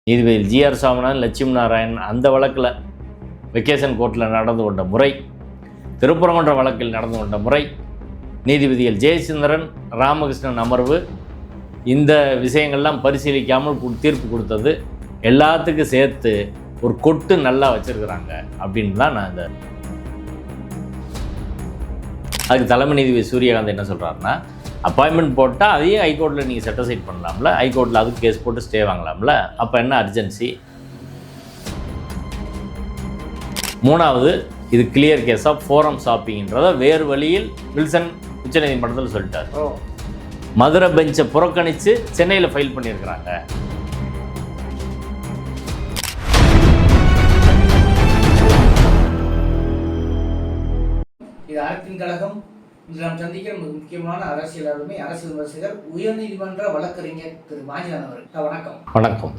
நீதிபதி ஜிஆர் சாமிநாதன், லட்சுமி நாராயணன் அந்த வழக்கில் வெக்கேஷன் கோர்ட்டில் நடந்து கொண்ட முறை, திருப்பரங்குன்ற வழக்கில் நடந்து கொண்ட முறை, நீதிபதிகள் ஜெயச்சந்திரன், ராமகிருஷ்ணன் அமர்வு இந்த விஷயங்கள்லாம் பரிசீலிக்காமல் தீர்ப்பு கொடுத்தது எல்லாத்துக்கும் சேர்த்து ஒரு கொட்டு நல்லா வச்சுருக்குறாங்க அப்படின்லாம் நான் அதுக்கு தலைமை நீதிபதி சூரியகாந்த் என்ன சொல்கிறாருன்னா, அப்பாயின்மெண்ட் போட்டால் அதையும் ஹைகோர்ட்டில் நீங்கள் செட்டில்சைட் பண்ணலாம்ல, ஹைகோர்ட்டில் அதுக்கு கேஸ் போட்டு ஸ்டே வாங்கலாம்ல, அப்போ என்ன அர்ஜென்சி? மூணாவது, இது கிளியர் கேஸ் ஆஃப் ஃபோரம் ஷாப்பிங்ன்றதை வேறு வழியில் வில்சன் உச்சநீதிமன்றத்தில் சொல்லிட்டார். மதுரை பெஞ்சை புறக்கணித்து சென்னையில் ஃபைல் பண்ணியிருக்கிறாங்க. இது அரசின் கழகம். இன்று நாம் சந்திக்கிற முக்கியமான அரசியல் விமர்சகர், உயர்நீதிமன்ற வழக்கறிஞர் திரு மாஞ்சிநாதன் அவர்கள். வணக்கம். வணக்கம்.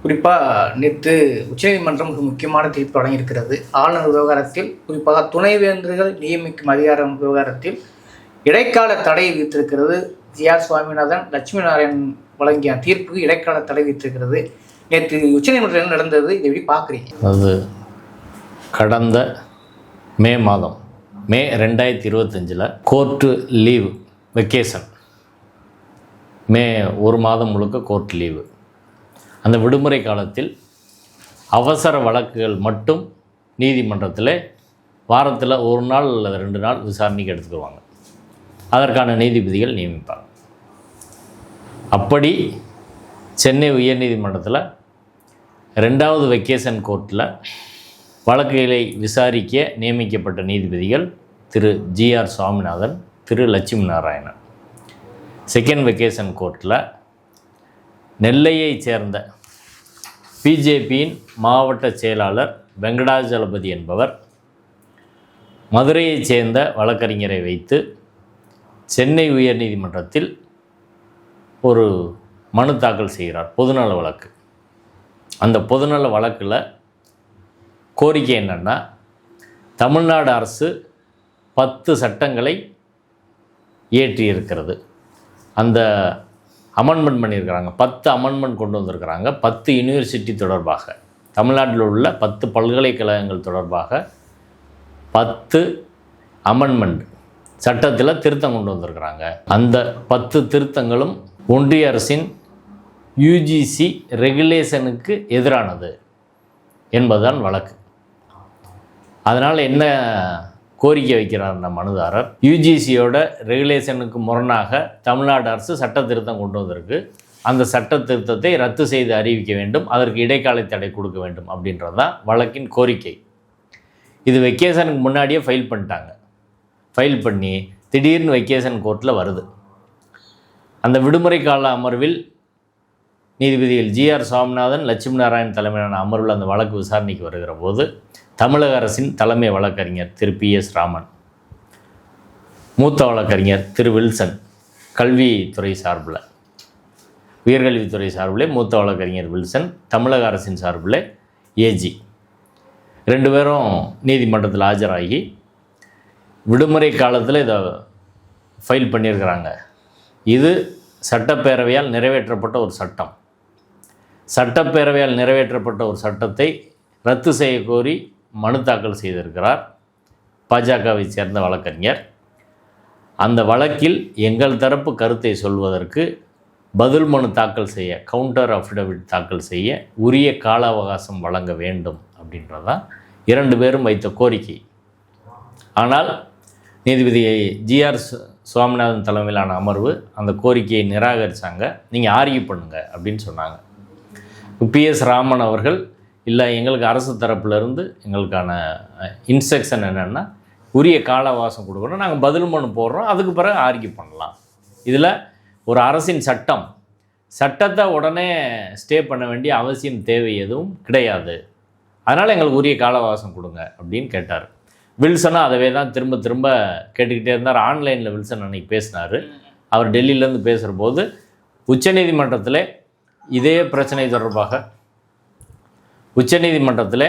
குறிப்பாக நேற்று உச்சநீதிமன்றம் மிக முக்கியமான தீர்ப்பு வழங்கியிருக்கிறது. ஆளுநர் விவகாரத்தில், குறிப்பாக துணைவேந்தர்கள் நியமிக்கும் அதிகாரம் விவகாரத்தில் இடைக்கால தடை விதித்திருக்கிறது. ஜிஆர் சுவாமிநாதன், லட்சுமி நாராயணன் வழங்கிய தீர்ப்புக்கு இடைக்கால தடை விதித்திருக்கிறது. நேற்று உச்சநீதிமன்றம் நடந்தது, இதை எப்படி பார்க்குறீங்க? அது கடந்த மே மாதம், மே 2025 கோர்ட்டு லீவு, வெக்கேஷன், மே ஒரு மாதம் முழுக்க கோர்ட் லீவு. அந்த விடுமுறை காலத்தில் அவசர வழக்குகள் மட்டும் நீதிமன்றத்தில் வாரத்தில் ஒரு நாள் அல்லது 2 நாள் விசாரணைக்கு எடுத்துக்குவாங்க. அதற்கான நீதிபதிகள் நியமிப்பாங்க. அப்படி சென்னை உயர்நீதிமன்றத்தில் 2வது வெக்கேஷன் கோர்ட்டில் வழக்குகளை விசாரிக்க நியமிக்கப்பட்ட நீதிபதிகள் திரு ஜிஆர் சுவாமிநாதன், திரு லட்சுமி நாராயணன். செகண்ட் வெக்கேஷன் கோர்ட்டில் நெல்லையைச் சேர்ந்த பிஜேபியின் மாவட்ட செயலாளர் வெங்கடாஜலபதி என்பவர் மதுரையைச் சேர்ந்த வழக்கறிஞரை வைத்து சென்னை உயர்நீதிமன்றத்தில் ஒரு மனு தாக்கல் செய்கிறார், பொதுநல வழக்கு. அந்த பொதுநல வழக்கில் கோரிக்கை என்னென்னா, தமிழ்நாடு அரசு 10 சட்டங்களை இயற்றியிருக்கிறது. அந்த அமெண்ட்மெண்ட் பண்ணியிருக்கிறாங்க, 10 அமெண்ட்மெண்ட் கொண்டு வந்திருக்கிறாங்க. 10 யூனிவர்சிட்டி தொடர்பாக, தமிழ்நாட்டில் உள்ள 10 பல்கலைக்கழகங்கள் தொடர்பாக 10 அமெண்ட்மெண்ட் சட்டத்தில் திருத்தம் கொண்டு வந்திருக்கிறாங்க. அந்த 10 திருத்தங்களும் ஒன்றிய அரசின் யுஜிசி ரெகுலேஷனுக்கு எதிரானது என்பதுதான் வழக்கு. அதனால் என்ன கோரிக்கை வைக்கிறார் அந்த மனுதாரர், யுஜிசியோட ரெகுலேஷனுக்கு முரணாக தமிழ்நாடு அரசு சட்ட திருத்தம் கொண்டு வந்திருக்கு, அந்த சட்ட திருத்தத்தை ரத்து செய்து அறிவிக்க வேண்டும், அதற்கு இடைக்கால தடை கொடுக்க வேண்டும் அப்படின்றது தான் வழக்கின் கோரிக்கை. இது வெக்கேஷனுக்கு முன்னாடியே ஃபைல் பண்ணிட்டாங்க. ஃபைல் பண்ணி திடீர்னு வெக்கேஷன் கோர்ட்டில் வருது. அந்த விடுமுறை கால அமர்வில் நீதிபதிகள் ஜிஆர் சுவாமிநாதன், லட்சுமி நாராயணன் தலைமையிலான அமர்வில் அந்த வழக்கு விசாரணைக்கு வருகிற போது தமிழக அரசின் தலைமை வழக்கறிஞர் திரு PS ராமன், மூத்த வழக்கறிஞர் திரு வில்சன், கல்வித்துறை சார்பில், உயர்கல்வித்துறை சார்பில் மூத்த வழக்கறிஞர் வில்சன், தமிழக அரசின் சார்பில் ஏஜி 2 பேரும் நீதிமன்றத்தில் ஆஜராகி விடுமுறை காலத்தில் இதை ஃபைல் பண்ணியிருக்கிறாங்க. இது சட்டப்பேரவையால் நிறைவேற்றப்பட்ட ஒரு சட்டம். சட்டப்பேரவையால் நிறைவேற்றப்பட்ட ஒரு சட்டத்தை ரத்து செய்ய கோரி மனு தாக்கல் செய்திருக்கிறார் பாஜகவை சேர்ந்த வழக்கறிஞர். அந்த வழக்கில் எங்கள் தரப்பு கருத்தை சொல்வதற்கு பதில் மனு தாக்கல் செய்ய, கவுண்டர் அஃபிடவிட் தாக்கல் செய்ய உரிய கால அவகாசம் வழங்க வேண்டும் அப்படின்றதான் 2 பேரும் வைத்த கோரிக்கை. ஆனால் நீதிபதி ஜிஆர் சுவாமிநாதன் தலைமையிலான அமர்வு அந்த கோரிக்கையை நிராகரித்தாங்க. நீங்கள் ஆர்கியூ பண்ணுங்கள் அப்படின்னு சொன்னாங்க. PS ராமன் அவர்கள், இல்லை, எங்களுக்கு அரசு தரப்பிலிருந்து எங்களுக்கான இன்ஸ்ட்ரக்ஷன் என்னென்னா உரிய கால அவகாசம் கொடுக்கணும், நாங்கள் பதில் மனு போடுறோம், அதுக்கு பிறகு ஆர்கியூ பண்ணலாம். இதில் ஒரு அரசின் சட்டத்தை உடனே ஸ்டே பண்ண வேண்டிய அவசியம் தேவை எதுவும் கிடையாது, அதனால் எங்களுக்கு உரிய கால அவகாசம் கொடுங்க அப்படின்னு கேட்டார். வில்சனும் அதவே தான் திரும்ப திரும்ப கேட்டுக்கிட்டே இருந்தார். ஆன்லைனில் வில்சன் அன்றைக்கி பேசினார். அவர் டெல்லியிலேருந்து பேசுகிற போது உச்சநீதிமன்றத்தில் இதே பிரச்சனை தொடர்பாக, உச்சநீதிமன்றத்தில்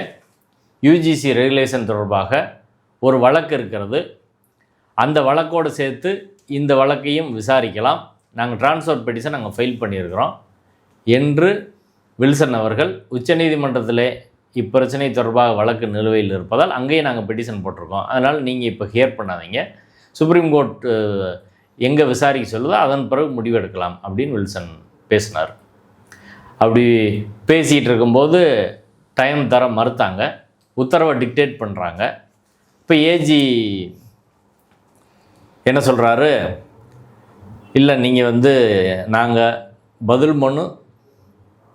யுஜிசி ரெகுலேஷன் தொடர்பாக ஒரு வழக்கு இருக்கிறது, அந்த வழக்கோடு சேர்த்து இந்த வழக்கையும் விசாரிக்கலாம், நாங்கள் ட்ரான்ஸ்ஃபர் பெட்டிஷன் நாங்கள் ஃபைல் பண்ணியிருக்கிறோம் என்று வில்சன் அவர்கள் உச்சநீதிமன்றத்திலே இப்பிரச்சனை தொடர்பாக வழக்கு நிலுவையில் இருப்பதால் அங்கேயே நாங்கள் பெட்டிஷன் போட்டிருக்கோம், அதனால் நீங்கள் இப்போ ஹியர் பண்ணாதீங்க, சுப்ரீம் கோர்ட் எங்கே விசாரிக்க சொல்லுதோ அதன் பிறகு முடிவெடுக்கலாம் அப்படின்னு வில்சன் பேசினார். அப்படி பேசிகிட்டு இருக்கும்போது டைம் தர மறுத்தாங்க, உத்தரவை டிக்டேட் பண்ணுறாங்க. இப்போ ஏஜி என்ன சொல்கிறாரு, இல்லை நீங்கள் நாங்கள் பதில் மனு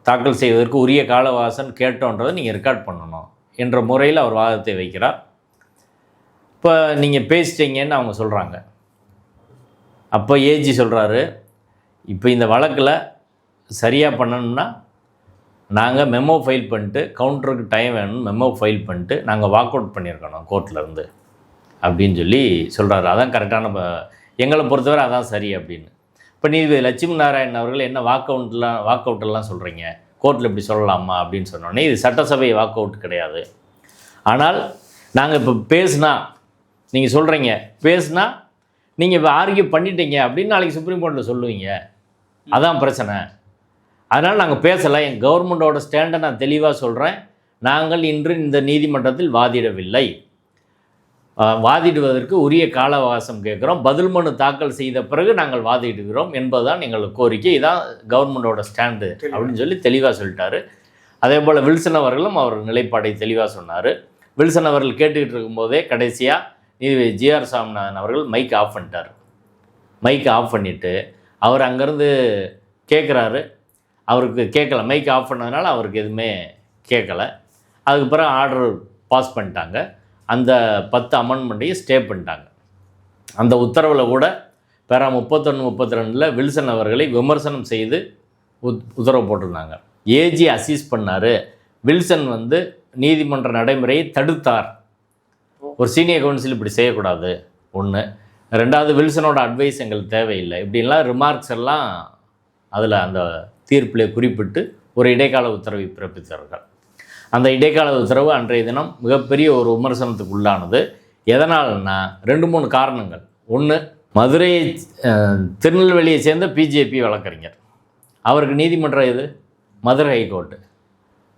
தாக்கல் செய்வதற்கு உரிய காலவாசம் கேட்டோன்றதை நீங்கள் ரெக்கார்ட் பண்ணணும் என்ற முறையில் அவர் வாதத்தை வைக்கிறார். இப்போ நீங்கள் பேசிட்டீங்கன்னு அவங்க சொல்கிறாங்க. அப்போ ஏஜி சொல்கிறாரு, இப்போ இந்த வழக்கில் சரியாக பண்ணணும்னா நாங்கள் மெமோ ஃபைல் பண்ணிட்டு கவுண்டருக்கு டைம் வேணும்னு மெமோ ஃபைல் பண்ணிட்டு நாங்கள் வாக் அவுட் பண்ணியிருக்கணும் கோர்ட்லேருந்து அப்படின்னு சொல்லி சொல்கிறாரு. அதான் கரெக்டான எங்களை பொறுத்தவரை அதான் சரி அப்படின்னு. இப்போ நீதிபதி லட்சுமி நாராயணன் அவர்கள் என்ன வாக் அவுட்டெல்லாம் சொல்கிறீங்க, கோர்ட்டில் இப்படி சொல்லலாமா அப்படின்னு சொன்னோன்னே, இது சட்டசபை வாக் அவுட் கிடையாது. ஆனால் நாங்கள் இப்போ பேசுனா, நீங்கள் சொல்கிறீங்க பேசுனா நீங்கள் இப்போ ஆர்கியூ பண்ணிட்டீங்க அப்படின்னு நாளைக்கு சுப்ரீம் கோர்ட்டில் சொல்லுவீங்க, அதான் பிரச்சனை. அதனால் நாங்கள் பேசலை, என் கவர்மெண்ட்டோட ஸ்டாண்டை நான் தெளிவாக சொல்கிறேன். நாங்கள் இன்று இந்த நீதிமன்றத்தில் வாதிடவில்லை, வாதிடுவதற்கு உரிய கால அவகாசம் கேட்குறோம், பதில் மனு தாக்கல் செய்த பிறகு நாங்கள் வாதிடுகிறோம் என்பதுதான் எங்களுக்கு கோரிக்கை, இதான் கவர்மெண்ட்டோட ஸ்டாண்டு அப்படின்னு சொல்லி தெளிவாக சொல்லிட்டாரு. அதே போல் வில்சன் அவர்களும் அவர் நிலைப்பாடை தெளிவாக சொன்னார். வில்சன் அவர்கள் கேட்டுக்கிட்டு இருக்கும்போதே கடைசியாக நீதிபதி ஜிஆர் சாமிநாதன் அவர்கள் மைக் ஆஃப் பண்ணிட்டார். மைக் ஆஃப் பண்ணிவிட்டு அவர் அங்கேருந்து கேட்குறாரு, அவருக்கு கேட்கல, மைக் ஆஃப் பண்ணதுனால அவருக்கு எதுவுமே கேட்கலை. அதுக்கு பிறகு ஆர்டர் பாஸ் பண்ணிட்டாங்க, அந்த 10 அமெண்ட்மெண்ட்டையும் ஸ்டே பண்ணிட்டாங்க. அந்த உத்தரவில் கூட பேரா 31, 32 வில்சன் அவர்களை விமர்சனம் செய்து உத்தரவு போட்டிருந்தாங்க. ஏஜி அசீஸ் பண்ணார், வில்சன் நீதிமன்ற நடைமுறையை தடுத்தார், ஒரு சீனியர் கவுன்சில் இப்படி செய்யக்கூடாது ஒன்று, ரெண்டாவது வில்சனோட அட்வைஸ் எங்களுக்கு தேவையில்லை, இப்படின்லாம் ரிமார்க்ஸ் எல்லாம் அதில் அந்த தீர்ப்பிலே குறிப்பிட்டு ஒரு இடைக்கால உத்தரவை பிறப்பித்தார்கள். அந்த இடைக்கால உத்தரவு அன்றைய தினம் மிகப்பெரிய ஒரு விமர்சனத்துக்கு உள்ளானது. எதனால்னா 2-3 காரணங்கள். ஒன்று, மதுரை திருநெல்வேலியை சேர்ந்த பிஜேபி வழக்கறிஞர், அவருக்கு நீதிமன்றம் எது? மதுரை ஹைகோர்ட்டு.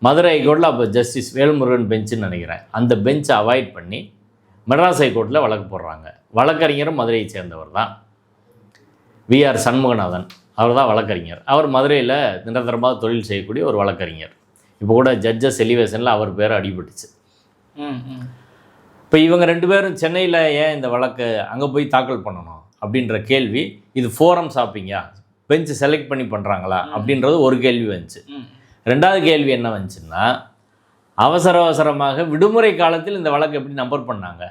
மதுரை ஹைகோர்ட்டில் அப்போ ஜஸ்டிஸ் வேல்முருகன் பெஞ்சுன்னு நினைக்கிறேன், அந்த பெஞ்சை அவாய்ட் பண்ணி மெட்ராஸ் ஹைகோர்ட்டில் வழக்கு போடுறாங்க. வழக்கறிஞரும் மதுரையை சேர்ந்தவர் தான், விஆர் சண்முகநாதன், அவர் தான் வழக்கறிஞர். அவர் மதுரையில் நிரந்தரமாக தொழில் செய்யக்கூடிய ஒரு வழக்கறிஞர். இப்போ கூட ஜட்ஜஸ் எலிவேஷனில் அவர் பேர் அடிபட்டுச்சு. இப்போ இவங்க 2 பேரும் சென்னையில் ஏன் இந்த வழக்கை அங்கே போய் தாக்கல் பண்ணணும் அப்படின்ற கேள்வி, இது ஃபோரம் ஷாப்பிங்கா, பெஞ்சு செலக்ட் பண்ணி பண்ணுறாங்களா அப்படின்றது ஒரு கேள்வி வந்துச்சு. ரெண்டாவது கேள்வி என்ன வந்துச்சுன்னா, அவசரமாக விடுமுறை காலத்தில் இந்த வழக்கு எப்படி நம்பர் பண்ணாங்க,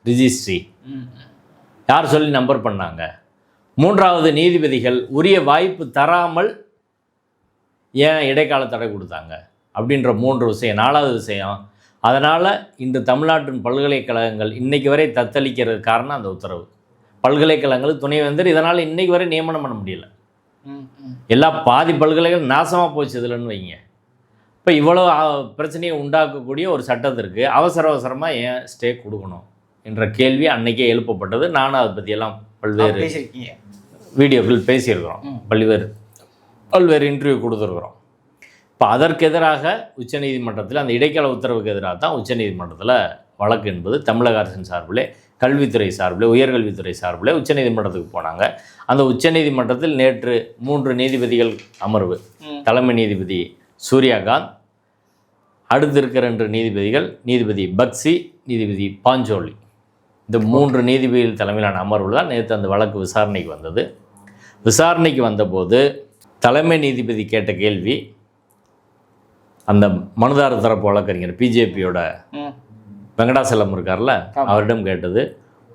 ரிஜிஸ்ட்ரி யார் சொல்லி நம்பர் பண்ணாங்க? மூன்றாவது, நீதிபதிகள் உரிய வாய்ப்பு தராமல் ஏன் இடைக்கால தடை கொடுத்தாங்க அப்படின்ற 3 விஷயம். 4வது விஷயம், அதனால் இன்று தமிழ்நாட்டின் பல்கலைக்கழகங்கள் இன்றைக்கு வரை தத்தளிக்கிறது காரணம் அந்த உத்தரவு. பல்கலைக்கழகங்களுக்கு துணைவேந்தர் இதனால் இன்றைக்கு வரை நியமனம் பண்ண முடியல, எல்லா பாதி பல்கலைக்கழகம் நாசமாக போச்சு இதுலன்னு வைங்க. இப்போ இவ்வளோ பிரச்சனையை உண்டாக்கக்கூடிய ஒரு சட்டத்திற்கு அவசரமாக ஏன் ஸ்டே கொடுக்கணும் என்ற கேள்வி அன்றைக்கே எழுப்பப்பட்டது. நானும் அதை பற்றியெல்லாம் பல்வேறு வீடியோக்கள் பேசியிருக்கிறோம், பல்வேறு இன்டர்வியூ கொடுத்துருக்குறோம். இப்போ அதற்கு எதிராக உச்சநீதிமன்றத்தில் அந்த இடைக்கால உத்தரவுக்கு எதிராக தான் உச்சநீதிமன்றத்தில் வழக்கு என்பது தமிழக அரசின் சார்பிலே, கல்வித்துறை சார்பிலே, உயர்கல்வித்துறை சார்பிலே உச்சநீதிமன்றத்துக்கு போனாங்க. அந்த உச்சநீதிமன்றத்தில் நேற்று 3 நீதிபதிகள் அமர்வு, தலைமை நீதிபதி சூர்யாகாந்த், அடுத்து இருக்கிற 2 நீதிபதிகள், நீதிபதி பக்சி, நீதிபதி பாஞ்சோலி, இந்த 3 நீதிபதிகள் தலைமையிலான அமர்வில் தான் நேற்று அந்த வழக்கு விசாரணைக்கு வந்தது. விசாரணைக்கு வந்தபோது தலைமை நீதிபதி கேட்ட கேள்வி, அந்த மனுதாரர் தரப்பு வழக்கறிஞர் பிஜேபியோட வெங்கடாசலம் இருக்கார்ல, அவரிடம் கேட்டது,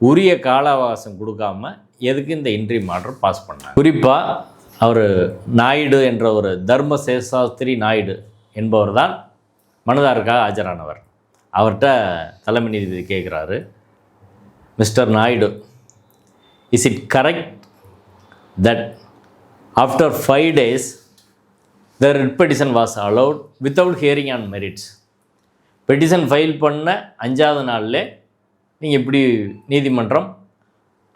உரிய கால அவகாசம் கொடுக்காம எதுக்கு இந்த இன்ட்ரீம் ஆர்டர் பாஸ் பண்ணாங்க? குறிப்பாக அவர் நாயுடு என்ற ஒரு தர்ம சேஷாஸ்திரி நாயுடு என்பவர் தான் மனுதாரருக்காக ஆஜரானவர். அவர்கிட்ட தலைமை நீதிபதி கேட்குறாரு, mister Naidu, is it correct that after 5 days the writ petition was allowed without hearing on merits? Petition file பண்ண 5வது நாளில் நீங்கள் இப்படி நீதிமன்றம்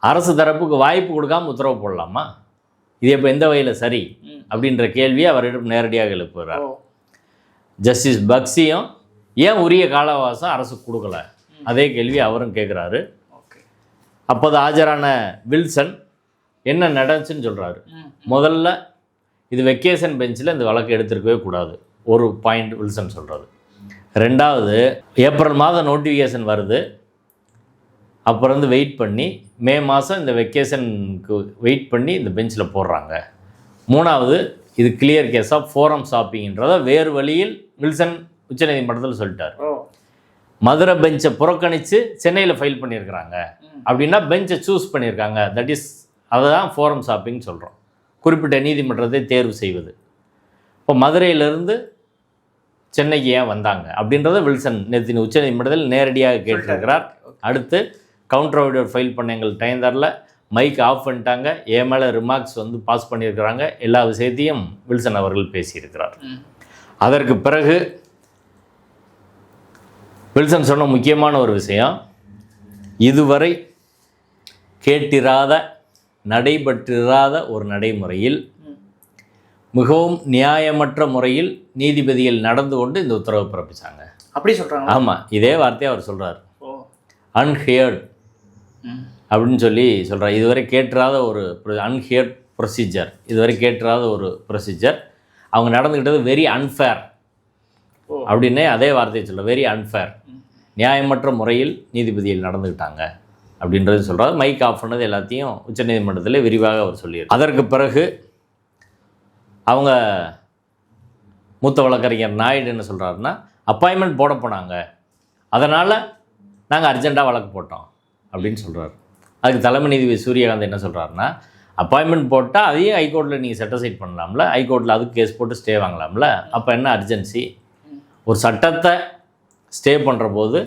அரசு தரப்புக்கு வாய்ப்பு கொடுக்காமல் உத்தரவு போடலாமா? இது இப்போ எந்த வகையில் சரி அப்படின்ற கேள்வியை அவரிடம் நேரடியாக எழுப்புகிறார். ஜஸ்டிஸ் பக்சியும் ஏன் உரிய கால அவகாசம் அரசு கொடுக்கல, அதே கேள்வி அவரும் கேட்குறாரு. அப்போது ஆஜரான வில்சன் என்ன நடந்துச்சுன்னு சொல்கிறாரு. முதல்ல இது வெக்கேஷன் பெஞ்சில் இந்த வழக்கு எடுத்துருக்கவே கூடாது, ஒரு பாயிண்ட் வில்சன் சொல்கிறது. ரெண்டாவது, ஏப்ரல் மாதம் நோட்டிஃபிகேஷன் வருது, அப்புறம் வந்து வெயிட் பண்ணி மே மாதம் இந்த வெக்கேஷனுக்கு வெயிட் பண்ணி இந்த பெஞ்சில் போடுறாங்க. மூணாவது, இது கிளியர் கேஸ் ஆஃப் ஃபோரம் ஷாப்பிங்ன்றத வேறு வழியில் வில்சன் உச்சநீதிமன்றத்தில் சொல்லிட்டார். மதுரை பெஞ்சை புறக்கணித்து சென்னையில் ஃபைல் பண்ணியிருக்கிறாங்க அப்படின்னா பெஞ்சை சூஸ் பண்ணியிருக்காங்க, தட் இஸ் அதுதான் ஃபோரம் ஷாப்பிங் சொல்கிறோம், குறிப்பிட்ட நீதிமன்றத்தை தேர்வு செய்வது. இப்போ மதுரையிலிருந்து சென்னைக்கு ஏன் வந்தாங்க அப்படின்றத வில்சன் நேற்று உச்சநீதிமன்றத்தில் நேரடியாக கேட்டிருக்கிறார். அடுத்து கவுண்டர் ஆர்டர் ஃபைல் பண்ண எங்களுக்கு டைம் தரல, மைக் ஆஃப் பண்ணிட்டாங்க, என் மேலே ரிமார்க்ஸ் வந்து பாஸ் பண்ணியிருக்கிறாங்க, எல்லா விஷயத்தையும் வில்சன் அவர்கள் பேசியிருக்கிறார். அதற்கு பிறகு வில்சன் சொன்ன முக்கியமான ஒரு விஷயம், இதுவரை கேட்டிராத நடைபெற்றிராத ஒரு நடைமுறையில் மிகவும் நியாயமற்ற முறையில் நீதிபதிகள் நடந்து கொண்டு இந்த உத்தரவு பிறப்பிச்சாங்க. அப்படி சொல்கிறாங்க. ஆமாம், இதே வார்த்தையை அவர் சொல்கிறார். அன்ஹியர்ட் அப்படின்னு சொல்லி சொல்கிறார். இதுவரை கேட்டிராத ஒரு அன்ஹியர்ட் ப்ரொசீஜர், இதுவரை கேட்டிராத ஒரு ப்ரொசீஜர், அவங்க நடந்துக்கிட்டது வெரி அன்ஃபேர் அப்படின்னே அதே வார்த்தையை சொல்ல, வெரி அன்ஃபேர், நியாயமற்ற முறையில் நீதிபதிகள் நடந்துக்கிட்டாங்க அப்படின்றது சொல்கிறார். மைக் ஆஃப் பண்ணது எல்லாத்தையும் உச்சநீதிமன்றத்தில் விரிவாக அவர் சொல்லியிருக்கார். அதற்கு பிறகு அவங்க மூத்த வழக்கறிஞர் நாயுடு என்ன சொல்கிறாருன்னா, அப்பாயின்மெண்ட் போட போனாங்க, அதனால் நாங்கள் அர்ஜெண்ட்டாக வழக்கு போட்டோம் அப்படின்னு சொல்கிறார். அதுக்கு தலைமை நீதிபதி சூரியகாந்த் என்ன சொல்கிறாருன்னா, அப்பாயின்மெண்ட் போட்டால் அதையும் ஹைகோர்ட்டில் நீங்கள் செட்டிஸ்ஃபைட் பண்ணலாம்ல, ஹைகோர்ட்டில் அதுக்கு கேஸ் போட்டு ஸ்டே வாங்கலாம்ல, அப்போ என்ன அர்ஜென்சி? ஒரு சட்டத்தை ஸ்டே பண்ணுற போது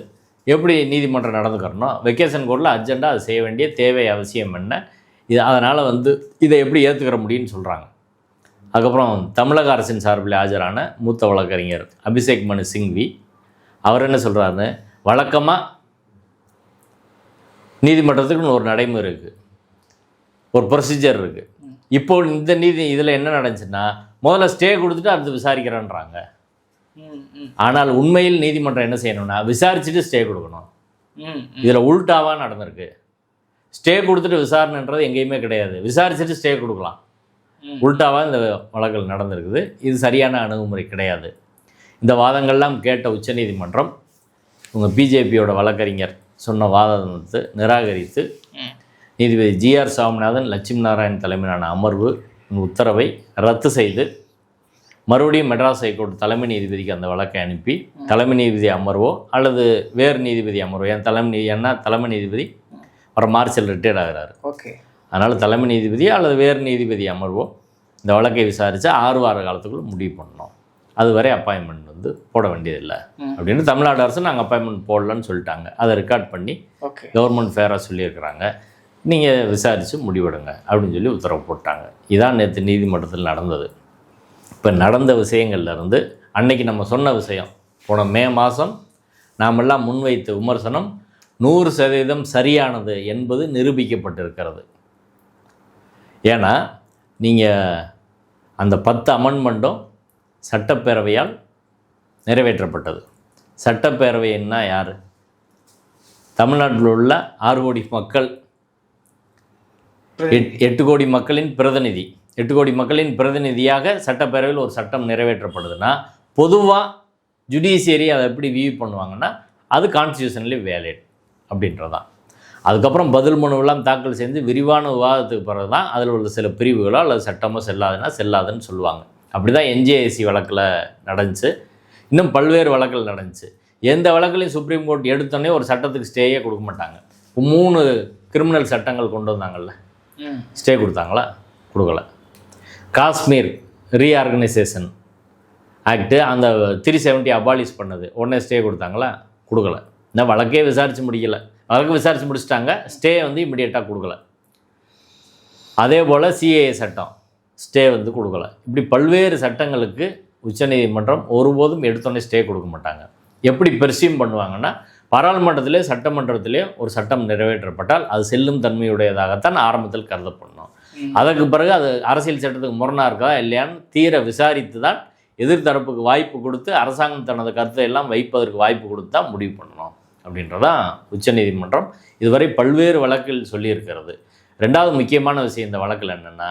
எப்படி நீதிமன்றம் நடந்துக்கிறணும், வெக்கேஷன் கோர்ட்டில் அர்ஜெண்ட்டாக அது செய்ய வேண்டிய தேவை அவசியம் என்ன, இது அதனால் வந்து இதை எப்படி ஏற்றுக்கிற முடியும்னு சொல்கிறாங்க. அதுக்கப்புறம் தமிழக அரசின் சார்பில் ஆஜரான மூத்த வழக்கறிஞர் அபிஷேக் மனு சிங்வி அவர் என்ன சொல்கிறாருன்னு, வழக்கமாக நீதிமன்றத்துக்குன்னு ஒரு நடைமுறை இருக்குது, ஒரு ப்ரொசீஜர் இருக்குது. இப்போ இந்த இதில் என்ன நடந்துச்சுன்னா, முதல்ல ஸ்டே கொடுத்துட்டு அடுத்து விசாரிக்கிறேன்றாங்க. ஆனால் உண்மையில் நீதிமன்றம் என்ன செய்யணும்னா, விசாரிச்சுட்டு ஸ்டே கொடுக்கணும். இதில் உல்டாவாக நடந்திருக்கு. ஸ்டே கொடுத்துட்டு விசாரணைன்றது எங்கேயுமே கிடையாது, விசாரிச்சுட்டு ஸ்டே கொடுக்கலாம். உல்டாவாக இந்த வழக்குகள் நடந்திருக்குது. இது சரியான அணுகுமுறை கிடையாது. இந்த வாதங்கள்லாம் கேட்ட உச்சநீதிமன்றம் உங்கள் பிஜேபியோட வழக்கறிஞர் சொன்ன வாதத்தை நிராகரித்து நீதிபதி ஜிஆர் சாமிநாதன், லட்சுமி நாராயண் தலைமையிலான அமர்வு உத்தரவை ரத்து செய்து மறுபடியும் மெட்ராஸ் ஹைகோர்ட் தலைமை நீதிபதிக்கு அந்த வழக்கை அனுப்பி தலைமை நீதிபதி அமர்வோ அல்லது வேறு நீதிபதி அமர்வோ, தலைமை நீதிபதி வர மார்ச்சில் ரிட்டையர்ட் ஆகிறாரு. ஓகே, அதனால் தலைமை நீதிபதி அல்லது வேறு நீதிபதி அமர்வோ இந்த வழக்கை விசாரித்து 6 வார காலத்துக்குள்ள முடிவு பண்ணணும், அதுவரை அப்பாயின்மெண்ட் வந்து போட வேண்டியதில்லை அப்படின்னு தமிழ்நாடு அரசு நாங்கள் அப்பாயின்மெண்ட் போடலன்னு சொல்லிட்டாங்க. அதை ரெக்கார்ட் பண்ணி கவர்மெண்ட் ஃபேராக சொல்லியிருக்கிறாங்க, நீங்கள் விசாரித்து முடிவெடுங்க அப்படின்னு சொல்லி உத்தரவு போட்டாங்க. இதான் நேற்று நீதிமன்றத்தில் நடந்தது. இப்போ நடந்த விஷயங்கள்லேருந்து அன்னைக்கு நம்ம சொன்ன விஷயம், போன மே மாதம் நாமெல்லாம் முன்வைத்த விமர்சனம் 100% சரியானது என்பது நிரூபிக்கப்பட்டிருக்கிறது. ஏன்னா நீங்கள் அந்த 10 அமெண்ட்மெண்ட்டும் சட்டப்பேரவையால் நிறைவேற்றப்பட்டது. சட்டப்பேரவைன்னா யார்? தமிழ்நாட்டில் உள்ள 6 கோடி மக்கள், 8 கோடி மக்களின் பிரதிநிதி. 8 கோடி மக்களின் பிரதிநிதியாக சட்டப்பேரவையில் ஒரு சட்டம் நிறைவேற்றப்படுதுன்னா பொதுவாக ஜுடிஷியரி அதை எப்படி வியூ பண்ணுவாங்கன்னா அது கான்ஸ்டியூஷன்லி வேலிட் அப்படின்றதான். அதுக்கப்புறம் பதில் மனுவெல்லாம் தாக்கல் செஞ்சு விரிவான விவாதத்துக்கு பிறகு தான் அதில் உள்ள சில பிரிவுகளோ அல்லது சட்டமோ செல்லாதுன்னா செல்லாதுன்னு சொல்லுவாங்க. அப்படி தான் என்ஜேஏசி வழக்கில் நடந்துச்சு, இன்னும் பல்வேறு வழக்கில் நடந்துச்சு. எந்த வழக்கிலையும் சுப்ரீம் கோர்ட் எடுத்தோடனே ஒரு சட்டத்துக்கு ஸ்டேயே கொடுக்க மாட்டாங்க. 3 கிரிமினல் சட்டங்கள் கொண்டு வந்தாங்கல்ல, ஸ்டே கொடுத்தாங்களா? கொடுக்கல. காஷ்மீர் ரீஆர்கனைசேஷன் ஆக்டு அந்த 370 அபாலிஷ் பண்ணது, உடனே ஸ்டே கொடுத்தாங்களா? கொடுக்கல. இந்த வழக்கே விசாரித்து முடிக்கல, வழக்கு விசாரித்து முடிச்சிட்டாங்க, ஸ்டே வந்து இமிடியேட்டாக கொடுக்கல. அதே போல் சிஏஏ சட்டம் ஸ்டே வந்து கொடுக்கல. இப்படி பல்வேறு சட்டங்களுக்கு உச்சநீதிமன்றம் ஒருபோதும் எடுத்தோடனே ஸ்டே கொடுக்க மாட்டாங்க. எப்படி பெர்சீவ் பண்ணுவாங்கன்னா, பாராளுமன்றத்திலே சட்டமன்றத்திலே ஒரு சட்டம் நிறைவேற்றப்பட்டால் அது செல்லும் தன்மையுடையதாகத்தான் ஆரம்பத்தில் கருதப்படணும். அதற்கு பிறகு அது அரசியல் சட்டத்துக்கு முரணாக இருக்கா இல்லையான்னு தீர விசாரித்து தான் எதிர்த்தரப்புக்கு வாய்ப்பு கொடுத்து அரசாங்கம் தனது கருத்தை எல்லாம் வைப்பதற்கு வாய்ப்பு கொடுத்து தான் முடிவு பண்ணணும் அப்படின்றதான் உச்சநீதிமன்றம் இதுவரை பல்வேறு வழக்கில் சொல்லியிருக்கிறது. ரெண்டாவது முக்கியமான விஷயம் இந்த வழக்கில் என்னென்னா,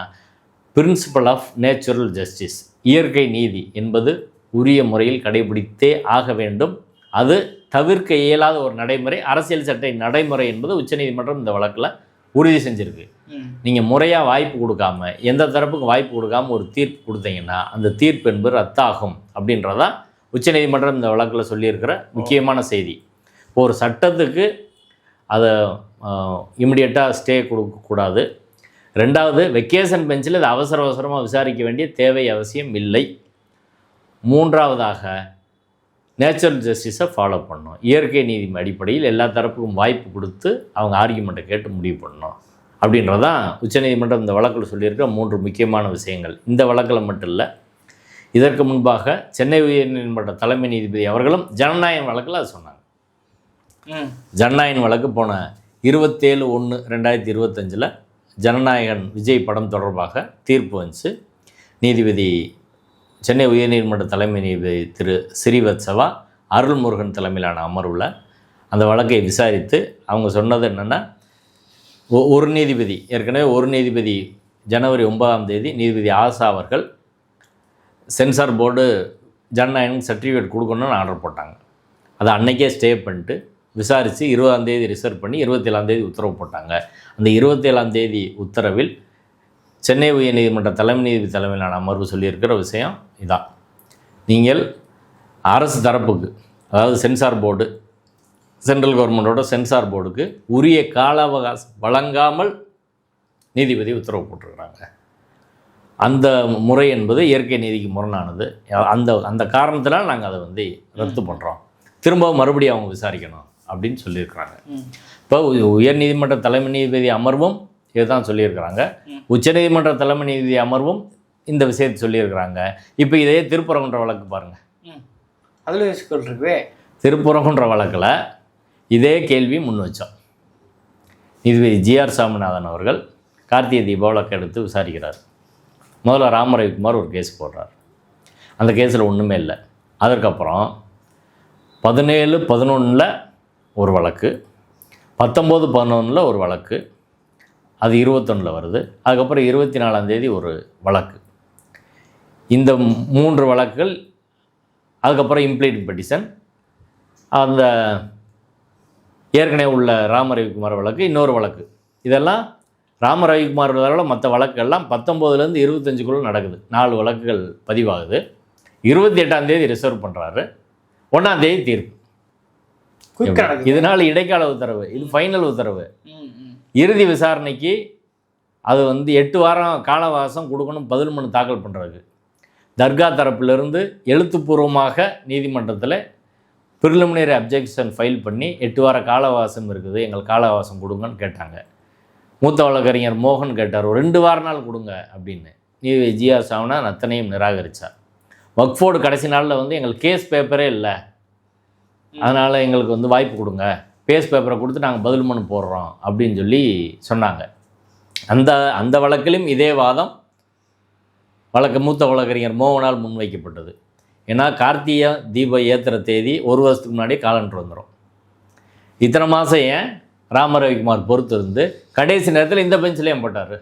பிரின்சிபல் ஆஃப் நேச்சுரல் ஜஸ்டிஸ், இயற்கை நீதி என்பது உரிய முறையில் கடைபிடித்தே ஆக வேண்டும். அது தவிர்க்க இயலாத ஒரு நடைமுறை, அரசியல் சட்ட நடைமுறை என்பது உச்சநீதிமன்றம் இந்த வழக்கில் உறுதி செஞ்சுருக்கு. நீங்கள் முறையாக வாய்ப்பு கொடுக்காம, எந்த தரப்புக்கும் வாய்ப்பு கொடுக்காம ஒரு தீர்ப்பு கொடுத்தீங்கன்னா அந்த தீர்ப்பு என்பது ரத்தாகும் அப்படின்றதான் உச்சநீதிமன்றம் இந்த வழக்கில் சொல்லியிருக்கிற முக்கியமான செய்தி. இப்போ ஒரு சட்டத்துக்கு அதை இமிடியேட்டாக ஸ்டே கொடுக்கக்கூடாது. ரெண்டாவது, வெக்கேஷன் பெஞ்சில் இதை அவசரமாக விசாரிக்க வேண்டிய தேவை அவசியம் இல்லை. மூன்றாவதாக, நேச்சுரல் ஜஸ்டிஸை ஃபாலோ பண்ணணும். இயற்கை நீதி அடிப்படையில் எல்லா தரப்புக்கும் வாய்ப்பு கொடுத்து அவங்க ஆர்கியூமெண்ட்டை கேட்டு முடிவு பண்ணணும் அப்படின்றதான் உச்சநீதிமன்றம் இந்த வழக்கில் சொல்லியிருக்கிற 3 முக்கியமான விஷயங்கள். இந்த வழக்கில் மட்டும் இல்லை, இதற்கு முன்பாக சென்னை உயர்நீதிமன்ற தலைமை நீதிபதி அவர்களும் ஜனநாயக வழக்கில் அது சொன்னாங்க. ஜனநாயகன் வழக்கு போன 27/1/2025 ஜனநாயகன் விஜய் படம் தொடர்பாக தீர்ப்பு வந்துச்சு. நீதிபதி சென்னை உயர்நீதிமன்ற தலைமை நீதிபதி திரு ஸ்ரீவத்சவா அருள்முருகன் தலைமையிலான அமர்வில் அந்த வழக்கை விசாரித்து அவங்க சொன்னது என்னென்னா, ஒரு நீதிபதி, ஏற்கனவே ஒரு நீதிபதி ஜனவரி 9 நீதிபதி ஆசா அவர்கள் சென்சார் போர்டு ஜனநாயகன் சர்டிஃபிகேட் கொடுக்கணும்னு ஆர்டர் போட்டாங்க. அதை அன்றைக்கே ஸ்டே பண்ணிட்டு விசாரித்து 20 ரிசர்வ் பண்ணி 27 உத்தரவு போட்டாங்க. அந்த 27 உத்தரவில் சென்னை உயர்நீதிமன்ற தலைமை நீதிபதி தலைமையிலான அமர்வு சொல்லியிருக்கிற விஷயம் இதான். நீங்கள் அரசு தரப்புக்கு, அதாவது சென்சார் போர்டு, சென்ட்ரல் கவர்மெண்ட்டோட சென்சார் போர்டுக்கு உரிய கால அவகாசம் வழங்காமல் நீதிபதி உத்தரவு போட்டிருக்கிறாங்க. அந்த முறை என்பது இயற்கை நீதிக்கு முரணானது. அந்த காரணத்தினால் நாங்கள் அதை ரத்து பண்ணுறோம், திரும்பவும் மறுபடியும் அவங்க விசாரிக்கணும் அப்படின்னு சொல்லியிருக்கிறாங்க. இப்போ உயர்நீதிமன்ற தலைமை நீதிபதி அமர்வும் இதுதான் சொல்லியிருக்கிறாங்க. உச்சநீதிமன்ற தலைமை நீதிபதி அமர்வும் இந்த விஷயத்தை சொல்லியிருக்கிறாங்க. இப்போ இதே திருப்பரங்குன்ற வழக்கு பாருங்கள், அதில் இருக்குவே திருப்பரங்குன்ற வழக்கில் இதே கேள்வி முன் வச்சோம். நீதிபதி ஜிஆர் சாமிநாதன் அவர்கள் கார்த்திகை தீபாவளிக்கு எடுத்து விசாரிக்கிறார். முதல்ல ராமரவிக்குமார் ஒரு கேஸ் போடுறார். அந்த கேஸில் ஒன்றுமே இல்லை. அதற்கப்புறம் 17/11 ஒரு வழக்கு, 19/11 ஒரு வழக்கு, அது 21 வருது. அதுக்கப்புறம் 24 ஒரு வழக்கு. இந்த 3 வழக்குகள், அதுக்கப்புறம் இம்ப்ளீடிங் பெட்டிஷன், அந்த ஏற்கனவே உள்ள ராமரவிக்குமார் வழக்கு, இன்னொரு வழக்கு. இதெல்லாம் ராமரவிக்குமார் வழக்கில் மற்ற வழக்கெல்லாம் 19 25 நடக்குது. 4 வழக்குகள் பதிவாகுது. 28 ரிசர்வ் பண்ணுறாரு. 1 தீர்ப்பு. இதனால் இடைக்கால உத்தரவு, இது ஃபைனல் உத்தரவு. இறுதி விசாரணைக்கு அது 8 வாரம் கால அவகாசம் கொடுக்கணும் பதில் மனு தாக்கல் பண்ணுறதுக்கு. தர்கா தரப்பிலிருந்து எழுத்துப்பூர்வமாக நீதிமன்றத்தில் ப்ரிலிமினரி அப்ஜெக்ஷன் ஃபைல் பண்ணி 8 வார கால அவகாசம் இருக்குது, எங்கள் கால அவகாசம் கொடுங்கன்னு கேட்டாங்க. மூத்த வழக்கறிஞர் மோகன் கேட்டார், ஒரு 2 வார நாள் கொடுங்க அப்படின்னு. நீதிபதி ஜிஆர் சாமிநாதன் அத்தனையும் நிராகரித்தார். வக்ஃபோர்டு கடைசி நாளில் எங்களுக்கு கேஸ் பேப்பரே இல்லை, அதனால் எங்களுக்கு வாய்ப்பு கொடுங்க, கேஸ் பேப்பரை கொடுத்து நாங்கள் பதில் மனு போடுறோம் அப்படின்னு சொல்லி சொன்னாங்க. அந்த வழக்கிலும் இதே வாதம் மூத்த வழக்கறிஞர் மோகனால் முன்வைக்கப்பட்டது. ஏன்னா கார்த்திகை தீபம் ஏற்றுற தேதி 1 வருஷத்துக்கு முன்னாடி காலண்டர் வந்துடும். இத்தனை மாதம் ஏன் ராமரவிக்குமார் பொறுத்து இருந்து கடைசி நேரத்தில் இந்த பெஞ்சில் ஏன் போட்டார்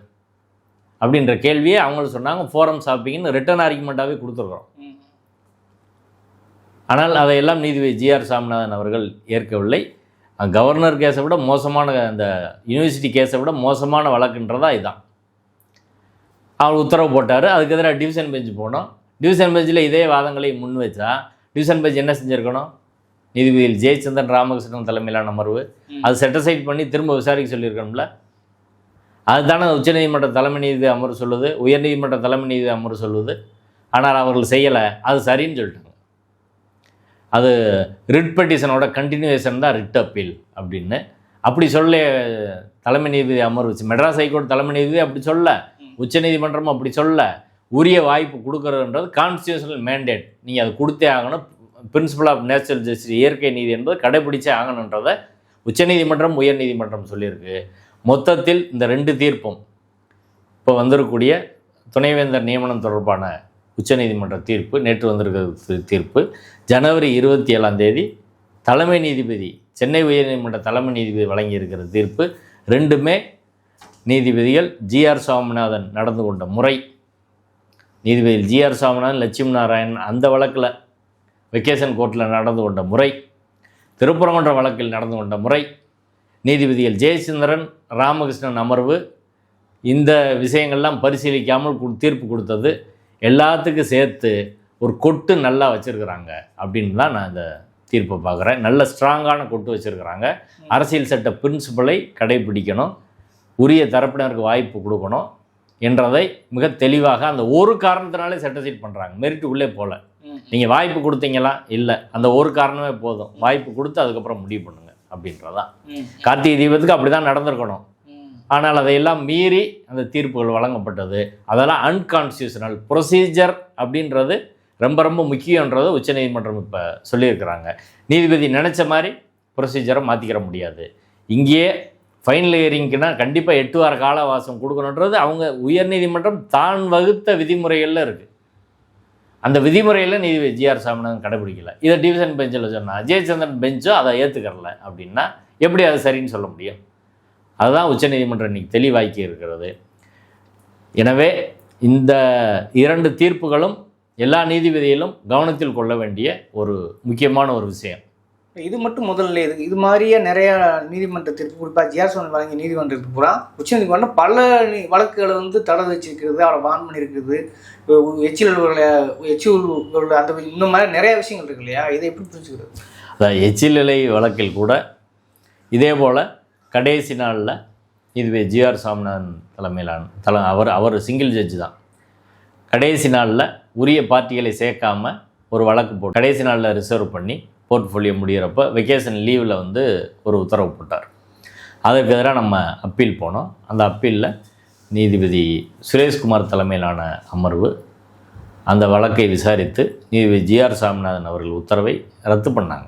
அப்படின்ற கேள்வியை அவங்களும் சொன்னாங்க. ஃபோரம் ஷாப்பிங்னு ரிட்டன் ஆர்குமெண்ட்டாகவே கொடுத்துருக்குறோம். ஆனால் அதையெல்லாம் நீதிபதி ஜிஆர் சாமிநாதன் அவர்கள் ஏற்கவில்லை. கவர்னர் கேஸை விட மோசமான, அந்த யூனிவர்சிட்டி கேஸை விட மோசமான வழக்குன்றதா இதுதான். அவர் உத்தரவு போட்டார். அதுக்கு எதிராக டிவிஷன் பெஞ்சு போனோம். டிவிஷன் பெஞ்சில் இதே வாதங்களை முன் வச்சா டிவிஷன் பெஞ்ச் என்ன செஞ்சுருக்கணும்? நீதிபதியில் ஜெயச்சந்திரன் ராமகிருஷ்ணன் தலைமையிலான அமர்வு அது செட்டசைட் பண்ணி திரும்ப விசாரிக்க சொல்லியிருக்கணும்ல. அதுதானே உச்சநீதிமன்ற தலைமை நீதிபதி அமர்வு சொல்லுது, உயர்நீதிமன்ற தலைமை நீதிபதி அமர்வு சொல்லுது. ஆனால் அவர்கள் செய்யலை, அது சரின்னு சொல்லிட்டாங்க. அது ரிட் பெட்டிஷனோட கண்டினியூவேஷன் தான் ரிட் அப்பீல் அப்படின்னு. அப்படி சொல்ல தலைமை நீதிபதி அமர்வு, மெட்ராஸ் ஹைகோர்ட் தலைமை நீதிபதி அப்படி சொல்ல, உச்சநீதிமன்றமும் அப்படி சொல்ல. உரிய வாய்ப்பு கொடுக்குறதுன்றது கான்ஸ்டியூஷனல் மேண்டேட், நீங்கள் அது கொடுத்தே ஆகணும். பிரின்சிபல் ஆஃப் நேச்சுரல் ஜஸ்டிஸ், இயற்கை நீதி என்பது கடைபிடிச்சே ஆகணுன்றதை உச்சநீதிமன்றம் உயர்நீதிமன்றம் சொல்லியிருக்கு. மொத்தத்தில் இந்த 2 தீர்ப்பும் இப்போ வந்திருக்கக்கூடிய துணைவேந்தர் நியமனம் தொடர்பான உச்சநீதிமன்ற தீர்ப்பு, நேற்று வந்திருக்கிற தீர்ப்பு, ஜனவரி 27 தலைமை நீதிபதி, சென்னை உயர்நீதிமன்ற தலைமை நீதிபதி வழங்கியிருக்கிற தீர்ப்பு. ரெண்டுமே நீதிபதிகள் ஜிஆர் சுவாமிநாதன் நடந்து கொண்ட முறை, நீதிபதிகள் ஜிஆர் சுவாமிநாதன், லட்சுமி நாராயணன் அந்த வழக்கில் வெக்கேஷன் கோர்ட்டில் நடந்து கொண்ட முறை, திருப்பரங்குன்ற வழக்கில் நடந்து கொண்ட முறை, நீதிபதிகள் ஜெயச்சந்திரன், ராமகிருஷ்ணன் அமர்வு இந்த விஷயங்கள்லாம் பரிசீலிக்காமல் தீர்ப்பு கொடுத்தது எல்லாத்துக்கும் சேர்த்து ஒரு கொட்டு நல்லா வச்சுருக்கிறாங்க அப்படின்னு தான் நான் இந்த தீர்ப்பை பார்க்குறேன். நல்ல ஸ்ட்ராங்கான கொட்டு வச்சுருக்கிறாங்க. அரசியல் சட்ட பிரின்சிபலை கடைபிடிக்கணும், உரிய தரப்பினருக்கு வாய்ப்பு கொடுக்கணும் என்றதை மிக தெளிவாக அந்த ஒரு காரணத்தினாலே செட்டிஸ்ஃபைட் பண்ணுறாங்க. மெரிட் உள்ளே போகல. நீங்கள் வாய்ப்பு கொடுத்தீங்களா? இல்லை, அந்த ஒரு காரணமே போதும், வாய்ப்பு கொடுத்து அதுக்கப்புறம் முடிவு பண்ணுங்க அப்படின்றதான். கார்த்திகை தீபத்துக்கு அப்படி தான் நடந்திருக்கணும். ஆனால் அதையெல்லாம் மீறி அந்த தீர்ப்புகள் வழங்கப்பட்டது. அதெல்லாம் அன்கான்ஸ்டியூஷனல் ப்ரொசீஜர் அப்படின்றது ரொம்ப ரொம்ப முக்கியன்றதை உச்சநீதிமன்றம் இப்போ சொல்லியிருக்கிறாங்க. நீதிபதி நினச்ச மாதிரி ப்ரொசீஜரை மாற்றிக்கிற முடியாது. இங்கேயே ஃபைனல் ஹியரிங்க்குனா கண்டிப்பாக 8 வார காலவாசம் கொடுக்கணுன்றது அவங்க உயர்நீதிமன்றம் தான் வகுத்த விதிமுறைகளில் இருக்குது. அந்த விதிமுறையில் நீதிபதி ஜிஆர் சாமிநாதன் கடைபிடிக்கலை. இதை டிவிஷன் பெஞ்சில் சொன்னால் ஜெயச்சந்திரன் பெஞ்சும் அதை ஏற்றுக்கறல அப்படின்னா எப்படி அது சரின்னு சொல்ல முடியும்? அதுதான் உச்சநீதிமன்றம் இன்றைக்கி தெளிவாக்கி இருக்கிறது. எனவே இந்த 2 தீர்ப்புகளும் எல்லா நீதிபதிகளும் கவனத்தில் கொள்ள வேண்டிய ஒரு முக்கியமான ஒரு விஷயம். இது மட்டும் முதல்ல இது மாதிரியே நிறையா நீதிமன்ற தீர்ப்பு, குறிப்பாக ஜிஆர் சுவாமிநாதன் வழங்கிய நீதிமன்றத்துக்கு பூரா உச்சநீதிமன்றம் பல வழக்குகளை தடை வச்சிருக்கிறது, அவளை வான் பண்ணியிருக்கிறது, எச்சில் அந்த இந்த மாதிரி நிறைய விஷயங்கள் இருக்கு இல்லையா? இதை எப்படி புரிஞ்சுக்கிறது? அதான் எச்சிலை வழக்கில் கூட இதே போல் கடைசி நாளில் இதுவே ஜிஆர் சாமிநாதன் தலைமையிலான அவர் சிங்கிள் ஜட்ஜு தான். கடைசி நாளில் உரிய பார்ட்டிகளை சேர்க்காமல் ஒரு வழக்கு போட்டு கடைசி நாளில் ரிசர்வ் பண்ணி போர்ட்ஃபோலியோ முடிகிறப்ப வெக்கேஷன் லீவில் ஒரு உத்தரவு போட்டார். அதற்கு எதிராக நம்ம அப்பீல் போனோம். அந்த அப்பீலில் நீதிபதி சுரேஷ்குமார் தலைமையிலான அமர்வு அந்த வழக்கை விசாரித்து நீதிபதி ஜிஆர் சாமிநாதன் அவர்கள் உத்தரவை ரத்து பண்ணாங்க.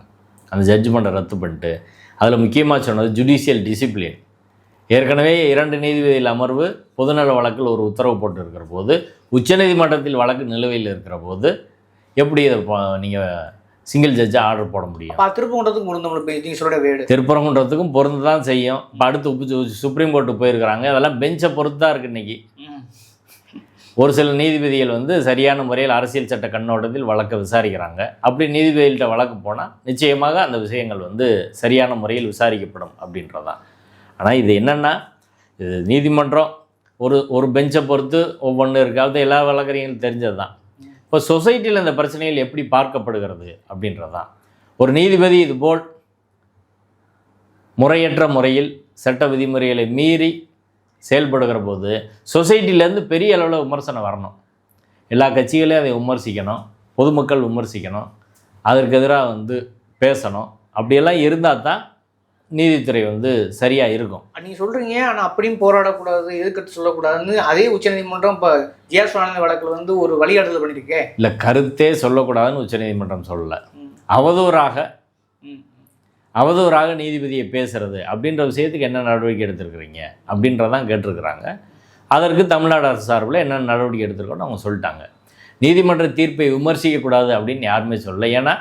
அந்த ஜட்ஜ்மெண்ட்டை ரத்து பண்ணிட்டு அதில் முக்கியமாக சொன்னது ஜுடிஷியல் டிசிப்ளின். ஏற்கனவே 2 நீதிபதிகள் அமர்வு பொதுநல வழக்கில் ஒரு உத்தரவு போட்டு இருக்கிற போது, உச்சநீதிமன்றத்தில் வழக்கு நிலுவையில் இருக்கிற போது எப்படி இதை நீங்கள் சிங்கிள் ஜட்ஜாக ஆர்டர் போட முடியும்? திருப்பரங்குன்றத்துக்கும் பொருந்து தான் செய்யும். இப்போ அடுத்து சுப்ரீம் கோர்ட்டுக்கு போயிருக்கிறாங்க. அதெல்லாம் பெஞ்சை பொறுத்து தான் இருக்குது. இன்றைக்கி ஒரு சில நீதிபதிகள் சரியான முறையில் அரசியல் சட்ட கண்ணோட்டத்தில் வழக்கை விசாரிக்கிறாங்க. அப்படி நீதிபதிகள்கிட்ட வழக்கு போனால் நிச்சயமாக அந்த விஷயங்கள் சரியான முறையில் விசாரிக்கப்படும் அப்படின்றதான். ஆனால் இது என்னென்னா, இது நீதிமன்றம் ஒரு பெஞ்சை பொறுத்து ஒவ்வொன்று இருக்காது. எல்லா வழக்கறிஞர்களும் தெரிஞ்சது தான். இப்போ சொசைட்டியில் இந்த பிரச்சனைகள் எப்படி பார்க்கப்படுகிறது அப்படின்றதான். ஒரு நீதிபதி இதுபோல் முறையற்ற முறையில் சட்ட விதிமுறைகளை மீறி செயல்படுகிற போது சொசைட்டிலேருந்து பெரிய அளவில் விமர்சனம் வரணும். எல்லா கட்சிகளையும் அதை விமர்சிக்கணும், பொதுமக்கள் விமர்சிக்கணும், அதற்கு எதிராக பேசணும். அப்படியெல்லாம் இருந்தால் தான் நீதித்துறை சரியாக இருக்கும். நீங்கள் சொல்கிறீங்க. ஆனால் அப்படியும் போராடக்கூடாது, எதிர்க்கட்சி சொல்லக்கூடாதுன்னு அதே உச்சநீதிமன்றம் இப்போ ஜிஆர் சுவாமிநாதன் வழக்கில் ஒரு வழிகாட்டுதல் பண்ணியிருக்கேன். இல்லை, கருத்தே சொல்லக்கூடாதுன்னு உச்சநீதிமன்றம் சொல்லலை. அவதூறாக நீதிபதியை பேசுகிறது அப்படின்ற விஷயத்துக்கு என்ன நடவடிக்கை எடுத்திருக்கிறீங்க அப்படின்றதான் கேட்டிருக்கிறாங்க. அதற்கு தமிழ்நாடு அரசு சார்பில் என்ன நடவடிக்கை எடுத்திருக்கோன்னு அவங்க சொல்லிட்டாங்க. நீதிமன்ற தீர்ப்பை விமர்சிக்கக்கூடாது அப்படின்னு யாருமே சொல்லலை. ஏன்னா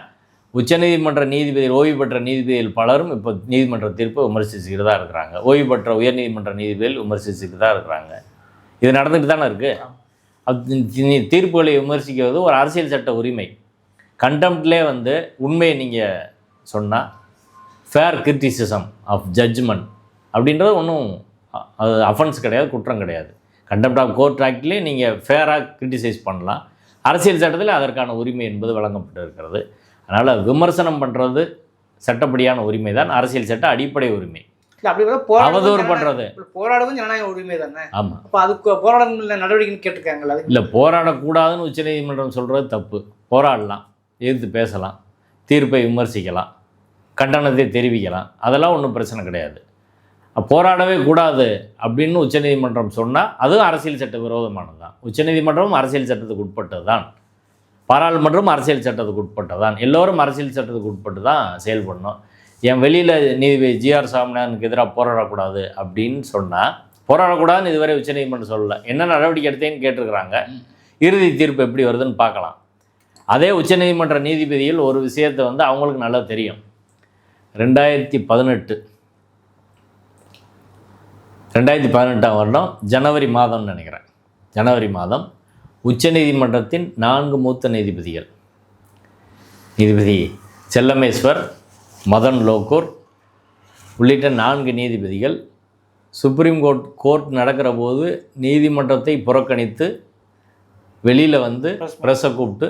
உச்சநீதிமன்ற நீதிபதிகள், ஓய்வு பெற்ற நீதிபதிகள் பலரும் இப்போ நீதிமன்ற தீர்ப்பை விமர்சிச்சுக்கிட்டு தான் இருக்கிறாங்க. ஓய்வு பெற்ற உயர்நீதிமன்ற நீதிபதிகள் விமர்சிச்சுக்கிட்டு தான் இருக்கிறாங்க. இது நடந்துகிட்டு தானே இருக்குது. தீர்ப்புகளை விமர்சிக்கிறது ஒரு அரசியல் சட்ட உரிமை. கண்டெம்ப்ட்லேயே உண்மையை நீங்கள் சொன்னால் ஃபேர் கிரிட்டிசிசம் ஆஃப் ஜட்ஜ்மெண்ட் அப்படின்றது ஒன்றும் அது அஃபென்ஸ் கிடையாது, குற்றம் கிடையாது. கண்டெம்ப்ட் ஆஃப் கோர்ட் ஆக்ட்லேயே நீங்கள் ஃபேராக கிரிட்டிசைஸ் பண்ணலாம். அரசியல் சட்டத்தில் அதற்கான உரிமை என்பது வழங்கப்பட்டு இருக்கிறது. அதனால் விமர்சனம் பண்ணுறது சட்டப்படியான உரிமை தான், அரசியல் சட்ட அடிப்படை உரிமை. அவதூறு பண்ணுறது போராடுவது ஜனநாயக உரிமை தானே. ஆமாம், அப்போ அதுக்கு போராட நடவடிக்கைன்னு கேட்டிருக்காங்களா? இல்லை, போராடக்கூடாதுன்னு உச்சநீதிமன்றம் சொல்கிறது தப்பு. போராடலாம், எதிர்த்து பேசலாம், தீர்ப்பை விமர்சிக்கலாம், கண்டனத்தை தெரிவிக்கலாம், அதெல்லாம் ஒன்றும் பிரச்சனை கிடையாது. போராடவே கூடாது அப்படின்னு உச்சநீதிமன்றம் சொன்னால் அதுவும் அரசியல் சட்ட விரோதமானது தான். உச்சநீதிமன்றமும் அரசியல் சட்டத்துக்கு உட்பட்டது தான், பாராளுமன்றம் அரசியல் சட்டத்துக்கு உட்பட்டது தான். எல்லோரும் அரசியல் சட்டத்துக்கு உட்பட்டு தான் செயல்படணும். வெளியில் நீதிபதி ஜிஆர் சாமிநாதனுக்கு எதிராக போராடக்கூடாது அப்படின்னு சொன்னால் போராடக்கூடாதுன்னு இதுவரை உச்சநீதிமன்றம் சொல்லலை. என்ன நடவடிக்கை எடுத்தேன்னு கேட்டிருக்கிறாங்க. இறுதி தீர்ப்பு எப்படி வருதுன்னு பார்க்கலாம். அதே உச்சநீதிமன்ற நீதிபதிகள் ஒரு விஷயத்தை வந்து அவங்களுக்கு நல்லா தெரியும். 2018 வருடம் ஜனவரி மாதம்னு நினைக்கிறேன். ஜனவரி மாதம் உச்சநீதிமன்றத்தின் 4 மூத்த நீதிபதிகள், நீதிபதி செல்லமேஸ்வர், மதன் லோகூர் உள்ளிட்ட 4 நீதிபதிகள் சுப்ரீம் கோர்ட் நடக்கிற போது நீதிமன்றத்தை புறக்கணித்து வெளியில் வந்து ப்ரெஸ்ஸை கூப்பிட்டு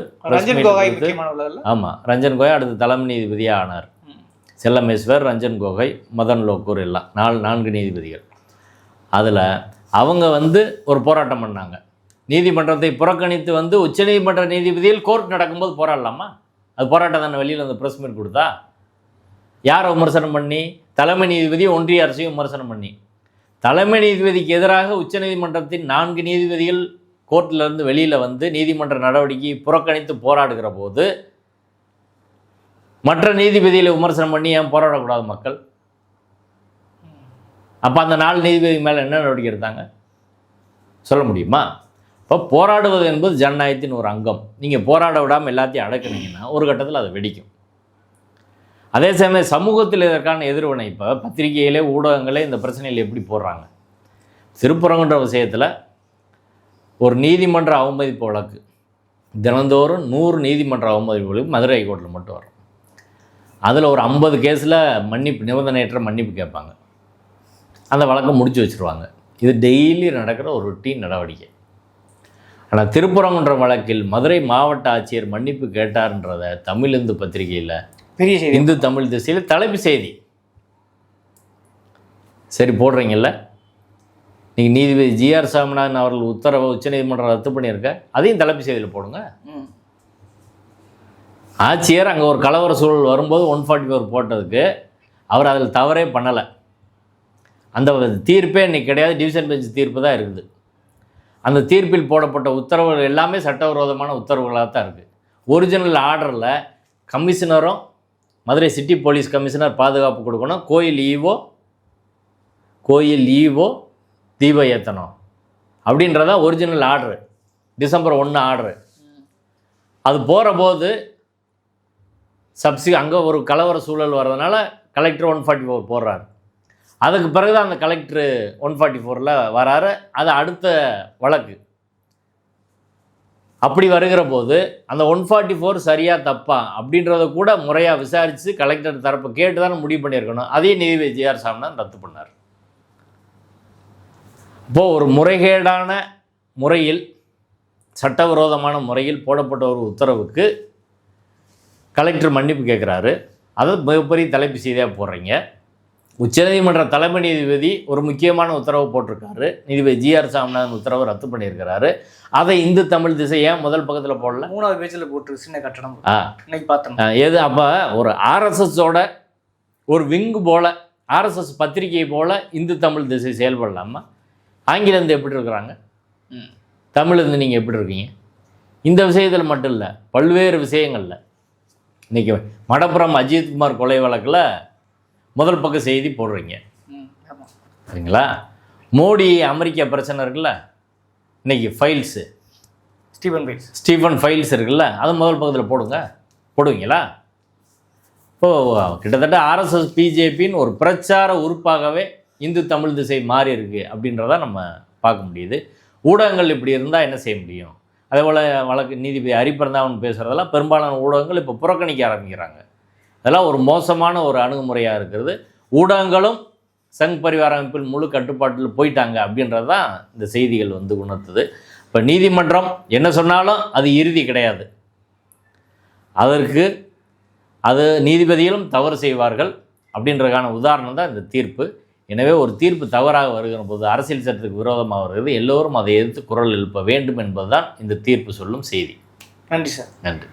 ஆமாம், ரஞ்சன் கோகோய் அடுத்து தலைமை நீதிபதியாக ஆனார். செல்லமேஸ்வர், ரஞ்சன் கோகோய், மதன் லோகூர் எல்லாம் 4 நீதிபதிகள். அதில் அவங்க வந்து ஒரு போராட்டம் பண்ணாங்க. நீதிமன்றத்தை புறக்கணித்து வந்து உச்சநீதிமன்ற நீதிபதிகள் கோர்ட் நடக்கும்போது போராடலாமா? அது போராட்டம் தானே. வெளியில் வந்து ப்ரெஸ் மீட் கொடுத்தா யாரை விமர்சனம் பண்ணி? தலைமை நீதிபதி ஒன்றிய அரசையும் விமர்சனம் பண்ணி. தலைமை நீதிபதிக்கு எதிராக உச்சநீதிமன்றத்தின் 4 நீதிபதிகள் கோர்ட்டிலேருந்து வெளியில் வந்து நீதிமன்ற நடவடிக்கையை புறக்கணித்து போராடுகிற போது மற்ற நீதிபதிகளை விமர்சனம் பண்ணி ஏன் போராடக்கூடாது மக்கள்? அப்போ அந்த 4 நீதிபதி மேலே என்ன நடவடிக்கை எடுத்தாங்க சொல்ல முடியுமா? இப்போ போராடுவது என்பது ஜனநாயகத்தின் ஒரு அங்கம். நீங்கள் போராட விடாமல் எல்லாத்தையும் அடக்குனீங்கன்னா ஒரு கட்டத்தில் அது வெடிக்கும். அதே சமயம் சமூகத்தில் இதற்கான எதிர்வினை இப்போ பத்திரிகையிலே ஊடகங்களே இந்த பிரச்சனையில் எப்படி போடுறாங்க? திருப்பரங்குன்ற விஷயத்தில் ஒரு நீதிமன்ற அவமதிப்பு வழக்கு தினந்தோறும் 100 நீதிமன்ற அவமதிப்பு வழக்கு மதுரை ஹைகோர்ட்டில் மட்டும் வரும். அதில் ஒரு 50 கேஸில் மன்னிப்பு, நிபந்தனையற்ற மன்னிப்பு கேட்பாங்க. அந்த வழக்கை முடிச்சு வச்சுருவாங்க. இது டெய்லி நடக்கிற ஒரு ரொட்டீன் நடவடிக்கை. ஆனால் திருப்பரங்குன்ற வழக்கில் மதுரை மாவட்ட ஆட்சியர் மன்னிப்பு கேட்டார்ன்றதை தமிழ் இந்து பத்திரிகையில், பெரிய செய்தி, இந்து தமிழ் திசையில் தலைப்பு செய்தி. சரி போடுறீங்கல்ல, நீங்கள் நீதிபதி ஜி.ஆர். சாமிநாதன் அவர்கள் உத்தரவை உச்சநீதிமன்றம் ரத்து பண்ணியிருக்க, அதையும் தலைப்பு செய்தியில் போடுங்க. ஆட்சியர் அங்கே ஒரு கலவர சூழல் வரும்போது 144 போட்டதுக்கு அவர் அதில் தவறே பண்ணலை. அந்த தீர்ப்பே இன்றைக்கி கிடையாது, டிவிஷன் பெஞ்ச் தீர்ப்பு தான் இருக்குது. அந்த தீர்ப்பில் போடப்பட்ட உத்தரவுகள் எல்லாமே சட்டவிரோதமான உத்தரவுகளாக தான் இருக்குது. ஒரிஜினல் ஆர்டரில் கமிஷனரும் மதுரை சிட்டி போலீஸ் கமிஷனர் பாதுகாப்பு கொடுக்கணும், கோயில் ஈவோ தீபம் ஏற்றணும் அப்படின்றதா ஒரிஜினல் ஆர்டரு. December 1 order. அது போகிற போது அங்கே ஒரு கலவர சூழல் வர்றதுனால கலெக்டர் 144 போடுறாரு. அதுக்கு பிறகு தான் அந்த கலெக்டர் 144ல் வராரு. அது அடுத்த வழக்கு. அப்படி வருகிற போது அந்த 144 சரியா தப்பா அப்படின்றத கூட முறையாக விசாரித்து கலெக்டர் தரப்பு கேட்டு தானே முடிவு பண்ணியிருக்கணும். அதையும் நீதிபதி ஜி.ஆர். சாமிநாதன் ரத்து பண்ணார். இப்போது ஒரு முறைகேடான முறையில், சட்டவிரோதமான முறையில் போடப்பட்ட ஒரு உத்தரவுக்கு கலெக்டர் மன்னிப்பு கேட்குறாரு. அதை மிகப்பெரிய தலைப்பு செய்தியாக போடுறீங்க. உச்சநீதிமன்ற தலைமை நீதிபதி ஒரு முக்கியமான உத்தரவு போட்டிருக்காரு. நீதிபதி ஜி.ஆர். சாமிநாதன் உத்தரவை ரத்து பண்ணியிருக்கிறாரு. அதை இந்து தமிழ் திசை ஏன் முதல் பக்கத்தில் போடல? 3வது பேஜில் போட்டு சின்ன கட்டணம் இன்னைக்கு பார்த்தோம். எது அப்போ ஒரு ஆர்எஸ்எஸோட ஒரு விங்கு போல், ஆர்எஸ்எஸ் பத்திரிகை போல் இந்து தமிழ் திசை செயல்படலாமா? ஆங்கிலேருந்து எப்படி இருக்கிறாங்க, தமிழ்லேருந்து நீங்கள் எப்படி இருக்கீங்க? இந்த விஷயத்தில் மட்டும் இல்லை, பல்வேறு விஷயங்களில். இன்றைக்கி மடப்புறம் அஜித்குமார் கொலை வழக்கில் முதல் பக்க செய்தி போடுறீங்க சரிங்களா? மோடி அமெரிக்கா பிரச்சனை இருக்குல்ல, இன்றைக்கி ஃபைல்ஸு ஸ்டீஃபன் ஃபைல்ஸ் இருக்குல்ல, அது முதல் பக்கத்தில் போடுவீங்களா? இப்போது கிட்டத்தட்ட ஆர்எஸ்எஸ் பிஜேபின்னு ஒரு பிரச்சார உறுப்பாகவே இந்து தமிழ் திசை மாறி இருக்குது அப்படின்றத நம்ம பார்க்க முடியுது. ஊடகங்கள் இப்படி இருந்தால் என்ன செய்ய முடியும்? அதே போல் வழக்கு நீதிபதி ஹரிபிரந்தாவன் பேசுகிறதெல்லாம் பெரும்பாலான ஊடகங்கள் இப்போ புறக்கணிக்க ஆரம்பிக்கிறாங்க. அதெல்லாம் ஒரு மோசமான ஒரு அணுகுமுறையாக இருக்கிறது. ஊடகங்களும் சங் பரிவார அமைப்பில் முழு கட்டுப்பாட்டில் போயிட்டாங்க அப்படின்றது தான் இந்த செய்திகள் வந்து உணர்த்துது. இப்போ நீதிமன்றம் என்ன சொன்னாலும் அது இறுதி கிடையாது. அது நீதிபதிகளும் தவறு செய்வார்கள் அப்படின்றதுக்கான உதாரணம் தான் இந்த தீர்ப்பு. எனவே ஒரு தீர்ப்பு தவறாக வருகிற போது, அரசியல் சட்டத்துக்கு விரோதமாக வருகிறது, எல்லோரும் அதை எதிர்த்து குரல் எழுப்ப வேண்டும் என்பதுதான் இந்த தீர்ப்பு சொல்லும் செய்தி. நன்றி சார். நன்றி.